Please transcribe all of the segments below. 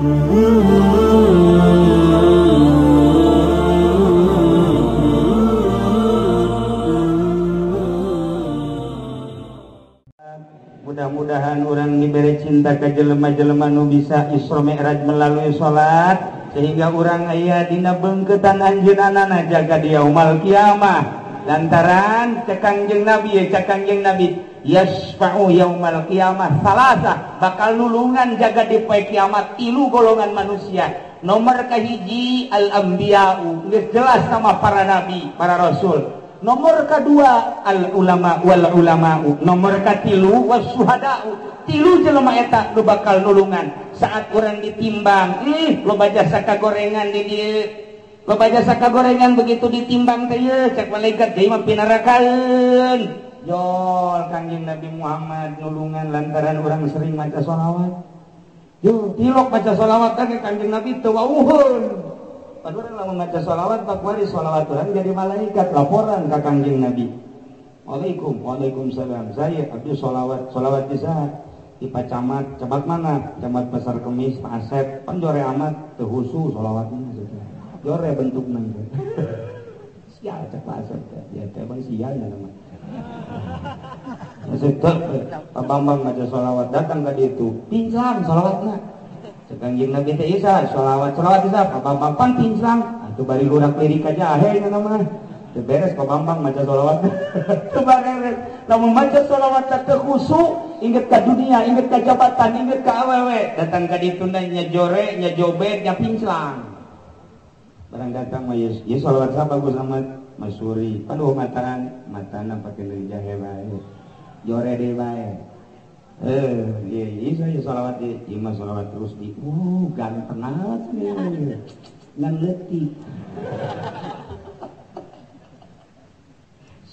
Mudah-mudahan orang diberi cinta ke jelema-jelema nu bisa Isra Mi'raj melalui salat sehingga orang aya dina beungkeutan anjeunna jaga di yaumul kiamah lantaran Kangjeng Nabi yasfa'u yaumal kiamah salasa bakal nulungan jaga di poe kiamat 3 golongan manusia. Nomor kahiji al-anbiya'u, geus jelas nama para nabi, para rasul. Nomor kedua al ulama wal ulama'u, nomor katilu was syuhada'u. 3 jelema eta nu bakal nulungan saat orang ditimbang. Loba jasa kagorengan di dieu. Loba jasa kagorengan begitu ditimbang teh ye cek malaikat deui mah pinarakaeun. Jol Kangjeng Nabi Muhammad nulungan lantaran orang sering maca sholawat. Yo tilok maca sholawat ke Kangjeng Nabi teu wauhun. Padahal orang lamun maca sholawat pak wari sholawat orang jadi malaikat laporan ke Kangjeng Nabi. Waalaikumsalam. Saya abdi sholawat bisa di Pak Camat, camat mana? Camat Pasar Kemis, Pak Asep, pan jore amat teu husu sholawatna. Jore bentukna. Sial cek Pak Asep ya teh bang sial nama. Pak Bambang maca sholawat datang ke ditu pincang sholawatna. Kangjeng Nabi teh isa sholawat isa Pak Bambang pan pincang atuh bari lurak lirik aja ahe nama teu beres Pak Bambang maca sholawat teu beres lamun maca sholawat teu khusuk inget ka dunia inget ka jabatan inget ka awewe datang ka ditu nya jore nya jobet nya pincang barang datang mah ye sholawat sa bagus amat Masuri, aduh matana pakai jahe bae, jore deh bae. Iya saya sholawat di, imah sholawat terus di, ganteng amat nih, ngan letih.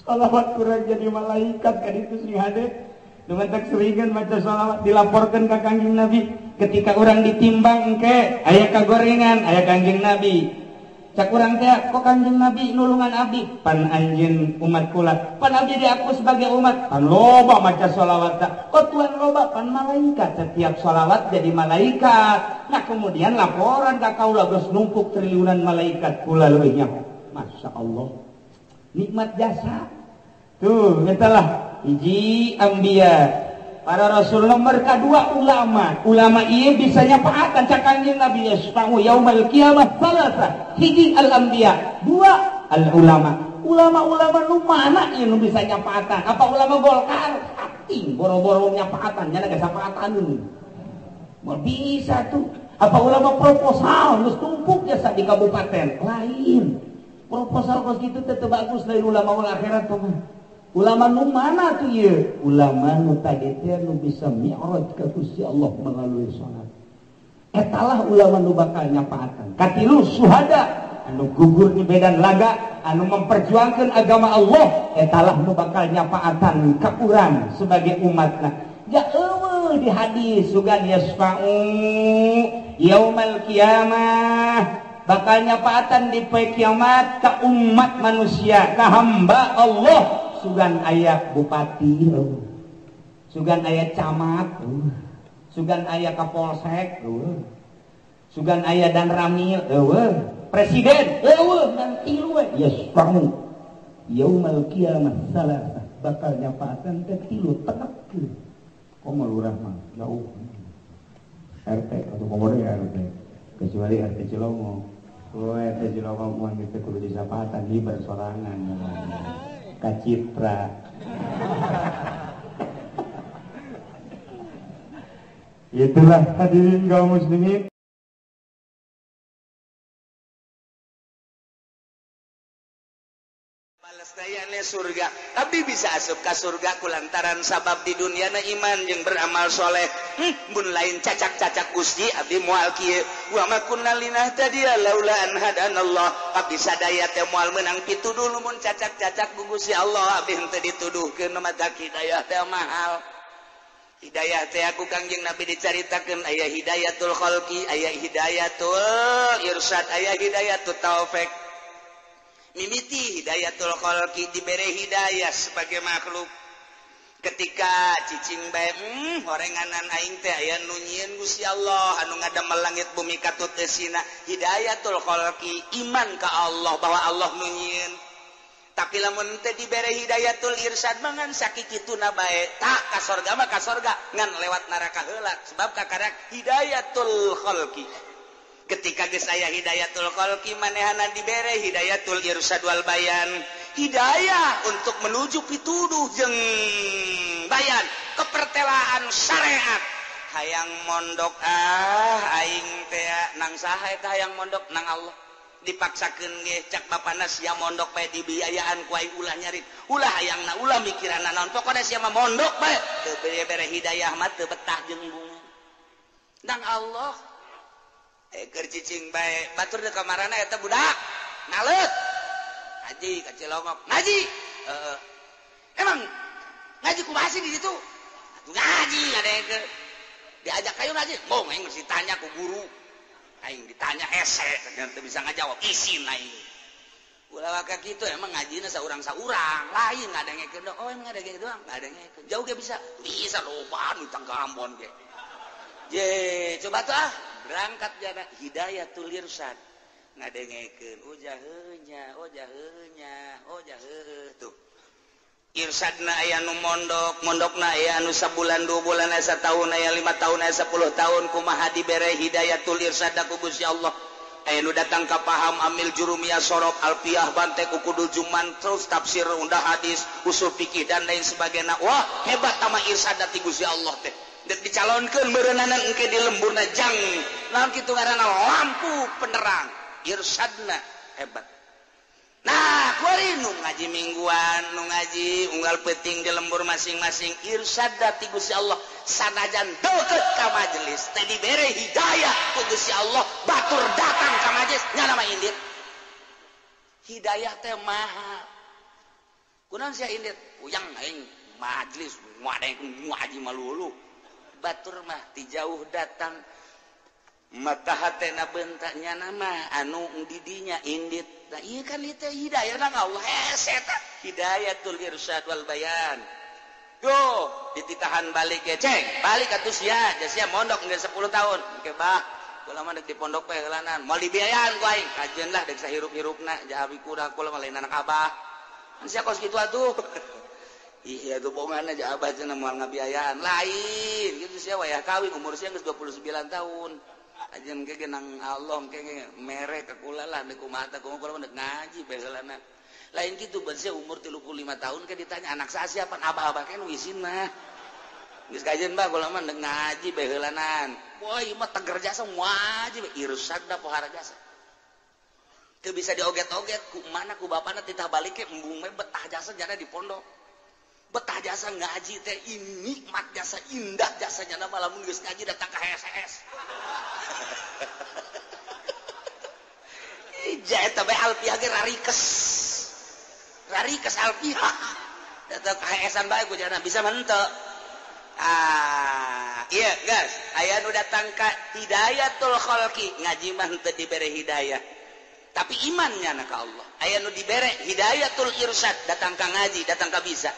Sholawat kurang jadi malaikat kan itu sing hade, dengan tak seringan baca sholawat dilaporkan ke Kangjeng Nabi, ketika orang ditimbang engke, aya kagorengan, aya Kangjeng Nabi. Cak urang teh kok Kangjeng Nabi nulungan abdi pan anjeun umat kula pan abdi di aku sebagai umat pan loba maca sholawat kok tuan loba pan malaikat setiap sholawat jadi malaikat. Nah kemudian laporan ka kaula geus numpuk triliunan malaikat kula leuwih nya Masya Allah nikmat jasa tuh etalah hiji anbiya para rasul. Nomor kedua ulama ieu bisa nyapaatan cak Kangjeng Nabi yasfa'u yaumal qiyamah salasa hiji al-anbiya dua al-ulama nu mana ieu nu bisa nyapaatan apa ulama Golkar ating boro-boro nyapaatan nya geus sapaatan mau bisa tuh apa ulama proposal geus tumpuk jasa di kabupaten lain proposal kos kitu teh teu bagus lain ulama ul akhirat tuh ulama nu mana tuh ya? Ulama nu tadi teh nu bisa mi'raj ka Gusti Allah melalui salat. Etalah ulama nu bakal nyapaatan. Katilu syuhada anu gugur di medan laga, anu memperjuangkan agama Allah, etalah nu bakal nyapaatan ka urang sebagai umatna. Ya eueuh di hadis sugan yasfa'u yaumal qiyamah bakal nyapaatan di poe kiamat ka umat manusia, ka hamba Allah. Sugan aya bupati, sugan aya camat, sugan aya kapolsek, sugan aya dan ramil, presiden, nanti lu yasfa'u yaumal qiyamah salasa bakal nyapaatan ke 3 tenek. Komo lurah mah jauh. RT atau komode RT kecuali RT Cilongo. RT Cilongo mah kita kudu disapatan di bersorangan. Kacitra itulah hadirin kaum muslimin balesdayana surga tapi bisa asup ka surga kulantaran sabab di dunia na iman jeung beramal soleh mun lain cacak-cacak Gusti abdi moal kieu wa ma kunna linahtadiya laula an hadanallah abdi sadaya teh moal meunang pituduh mun cacak-cacak ku Gusti Allah abdi henteu dituduhkeun mata hidayah teh mahal. Hidayah teh aku Kangjeng Nabi dicaritakeun aya hidayatul khalqi aya hidayatul irsyad aya hidayatul taufik. Mimiti hidayatul khalqi dibere hidayah sebagai makhluk ketika cicing bae horenganan aing teh aya nu nyieun Gusti Allah anu ngadamel langit bumi katut eusina hidayatul khalqi iman ka Allah bahwa Allah nu nyieun tapi lamun teu dibere hidayatul irsyad mangan sakikituna bae tak ka sorga mah ka sorga ngan lewat neraka heula sebab kakarak hidayatul khalqi ketika geus aya hidayatul khalqi manehana dibere hidayatul irsyad wal bayan hidayah untuk menuju pituduh jeung bayan kepertelaan syariat hayang mondok aing teh nang saha eta hayang mondok nang Allah dipaksakeun ge cak bapana sia mondok bae dibiayaan ku aing ulah nyarit ulah hayangna ulah mikiranna naon pokona sia mah mondok bae teu bere hidayah mah teu betah jeung bunga nang Allah keur cicing bae batur di kamarana eta budak naleut ngaji ka Cilongok ngaji emang ngaji kumaha sih di situ ngaji ngadengkeun diajak kayu ngaji ngomong aing mesti tanya ku guru aing ditanya hese ternyata bisa ngajawab isin aing ulah waka kitu emang ngajina saurang-saurang lain ngadengkeun oh emang ngadengkeun doang ngadengkeun jauh ge bisa loba nu tangga Ambon ge je coba tuh berangkat jana hidayatul irsyad ngadengekeun ojaheunya tuh irsyadna aya nu mondokna aya anu sabulan 2 bulan aya sataun aya 5 tahun aya 10 tahun kumaha dibere hidayatul irsyad ku Gusti Allah aya nu datang ka paham amil jurumiyah sorop alfiyah bante ku kudu juman terus tafsir undah hadis usul fikih dan lain sebagainya wah hebat sama irsyad ti Gusti Allah teh dek dicalonkeun beureunanan engke di lemburna jang naon kitu ngaranna lampu penerang irsyadna hebat nah kuari nu ngaji mingguan nu ngaji unggal peuting di lembur masing-masing irsyad ti Gusti Allah sanajan deukeut ka majelis teh dibere hidayah ku Gusti Allah batur datang ka majelis nya nama indit hidayah teh mahal kunaon sia indit uyang aing majelis ngadeng ngaji malulu batur mah ti jauh datang mata hatena bentaknya nama anu didinya indit nah iya kan itu hidayah nang Allah eta hidayatul irsyad wal bayan yo dititahan balik ya ceng balik atuh sia sia mondok geus 10 tahun engke bah kula mah deuk di pondok bae heulanan moal dibiayaan ku aing kajeun lah deuk sahirup-hirupna jahabi kuda kula mah lain anak abah sia kos kitu atuh iya tuh bohongan aja abah cenah moal ngabiayaan lain gitu sia wayah kawin umur sia geus 29 tahun ajeun ke nang Allah ke mere ka kula lah deuk kumaha teh kula mah ngaji bae heulana lain kitu ban sia umur 35 tahun ke ditanya anak sa siapa abah-abah ke nu isin mah geus kajeun bah kula mah ngaji bae heulanan boy mah teger jasa ngaji bae irsyad da pohara jasa teu bisa dioget-oget ku mana ku bapana titah balik ke embung mah betah jasa jana di pondok betah jasa ngaji teh nikmat jasa indah jasanya nama lamun geus ngaji datang ka HSS ija eta bae alfiyah ge rarikes alfiyah datang ka HSS-an bae ku jana bisa mah henteu iya guys aya nu datang ka hidayatul khalqi ngaji mah henteu dibere hidayah tapi imannya na ka Allah aya nu dibere hidayatul irsyad datang ka ngaji datang ka bisa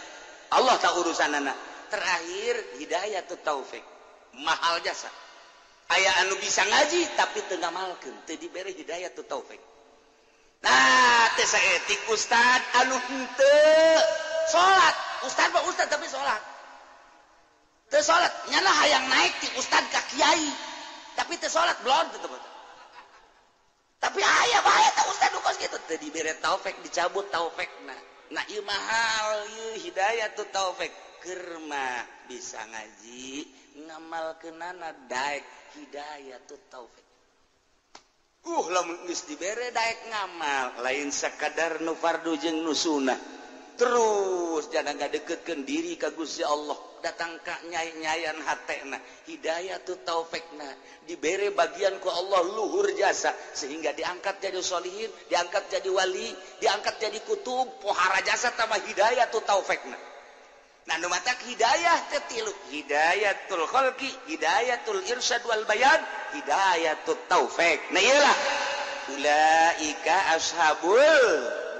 Allah tak urusanana terakhir hidayatut taufik mahal jasa aya anu bisa ngaji tapi teu ngamalkeun teu dibere hidayatut taufik nah teh saeutik ustad anu henteu salat ustad mah ustad tapi salat teu salat nyana hayang naik ti ustad ka kiai tapi teu salat belum teu tapi aya bae teh ustad nu kos kitu teu dibere taufik dicabut taufikna nah ieu mahal ieu hidayatut taufik keur mah bisa ngaji ngamalkeunana daek hidayatut taufik lamun geus dibere daek ngamal lain sakadar nu fardu jeung nu sunnah terus jangan ngadeukeutkeun diri ka Gusti Allah datang ka nyai-nyayan hatena hidayatut taufikna dibere bagian ku Allah luhur jasa sehingga diangkat jadi sholihin diangkat jadi wali diangkat jadi kutub pohara jasa tambah hidayatut taufikna nah nu matak hidayah teh tilu hidayatul khalqi hidayatul irsyad wal bayan hidayatut taufik nah iyalah ulaika ashabul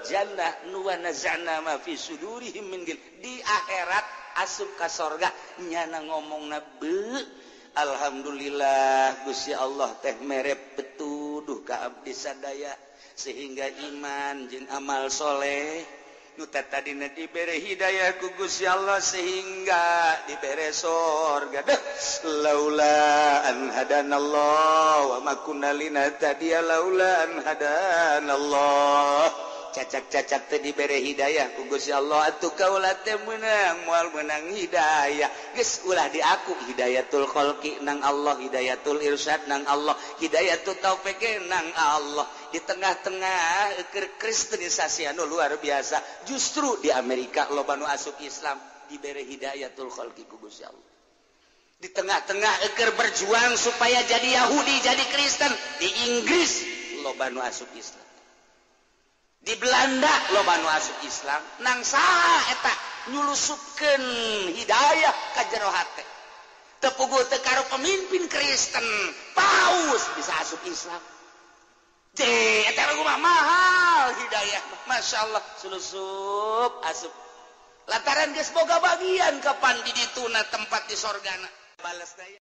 jannah nu wa nazana ma fi sudurihim min gil di akhirat asup ka sorga nyana ngomong nabe alhamdulillah Gusti Allah teh mere petuduh ka abdi sadaya sehingga iman jeung amal soleh nu tadina dibere hidayah ku Gusti Allah sehingga dibere sorga laula an hadanallah wa ma kunna linahtadiya laula an hadanallah cacak-cacak teh dibere hidayah ku Gusti Allah atuh kaula teh meunang moal meunang hidayah geus ulah di aku hidayatul khalqi nang Allah hidayatul irsyad nang Allah hidayatul taufik nang Allah di tengah-tengah kristenisasi anu luar biasa justru di Amerika loba nu asup Islam dibere hidayatul khalqi ku Gusti Allah di tengah-tengah keur berjuang supaya jadi Yahudi jadi Kristen di Inggris loba nu asup Islam di Belanda loba nu asup Islam nang saha eta nyulusupkeun hidayah ka jero hate teu puguh teu karo pemimpin Kristen paus bisa asup Islam eta mah mahal hidayah masyaallah sulusup asup lantaran geus boga bagian kapan di dituna tempat di sorgana balas daya